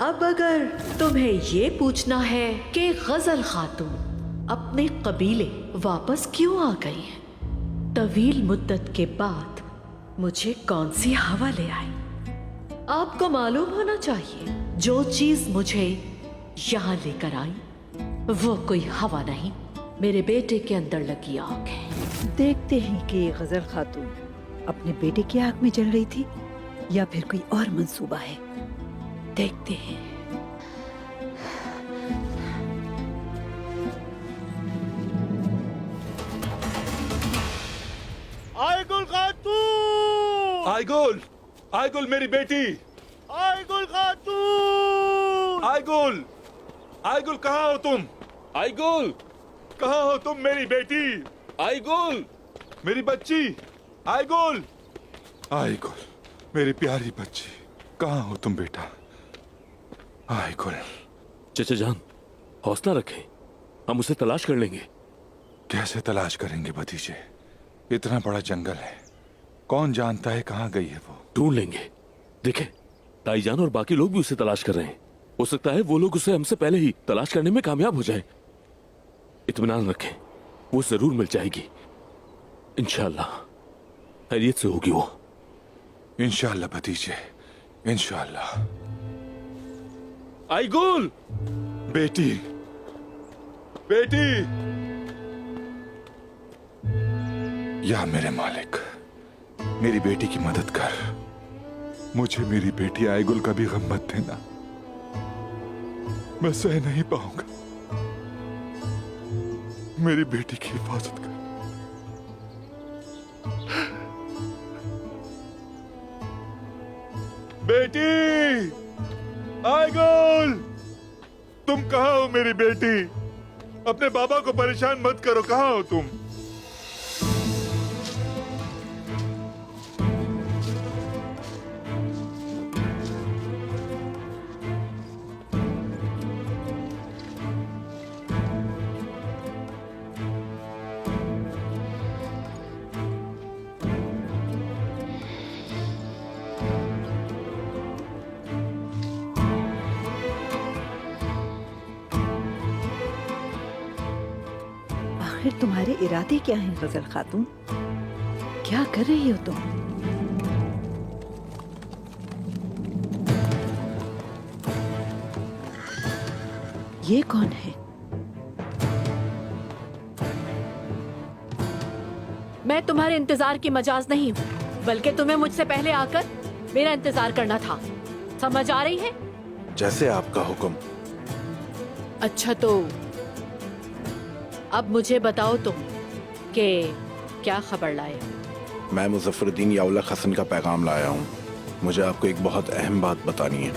अब अगर तुम्हें ये पूछना है कि गजल खातून अपने कबीले वापस क्यों आ गई है, तवील मुद्दत के बाद मुझे कौन सी हवा ले आई, आपको मालूम होना चाहिए जो चीज मुझे यहाँ लेकर आई वो कोई हवा नहीं, मेरे बेटे के अंदर लगी आग है। देखते हैं कि ये गजल खातून अपने बेटे की आग में जल रही थी या फिर कोई और मंसूबा है। देखते हैं। आयगुल खातून, आयगुल, आयगुल मेरी बेटी, आयगुल खातून, आयगुल, आयगुल कहाँ हो तुम? आयगुल, कहाँ हो तुम मेरी बेटी? आयगुल, मेरी बच्ची, आयगुल, आयगुल, मेरी प्यारी बच्ची, कहाँ हो तुम बेटा? आयगुल। चचा जान, हौसला रखें, हम उसे तलाश कर लेंगे। कैसे तलाश करेंगे भतीजे? इतना बड़ा जंगल है, कौन जानता है कहाँ गई है वो? ढूंढ लेंगे। देखें, ताईजान और बाकी लोग भी उसे तलाश कर रहे हैं। हो सकता है वो लोग उसे हमसे पहले ही तलाश करने में कामयाब हो जाएं। इत्मीनान रखें, वो जरूर मिल जाएगी। इंशाअल्लाह खैरियत से होगी वो। इंशाअल्लाह भतीजे, इंशाअल्लाह। आयगुल, बेटी, बेटी, या मेरे मालिक, मेरी बेटी की मदद कर। मुझे मेरी बेटी आयगुल का भी गम मत देना, मैं सह नहीं पाऊंगा। मेरी बेटी की हिफाजत कर। बेटी, आयगुल, तुम कहाँ हो मेरी बेटी? अपने बाबा को परेशान मत करो, कहाँ हो तुम? आखिर तुम्हारे इरादे क्या हैं गजल खातून? क्या कर रही हो तुम? ये कौन है? मैं तुम्हारे इंतजार की मजाज नहीं हूँ, बल्कि तुम्हें मुझसे पहले आकर मेरा इंतजार करना था। समझ आ रही है? जैसे आपका हुक्म। अच्छा, तो अब मुझे बताओ तुम कि क्या खबर लाए? मैं मुजफ्फरुद्दीन या उल हक हसन का पैगाम लाया हूँ। मुझे आपको एक बहुत अहम बात बतानी है।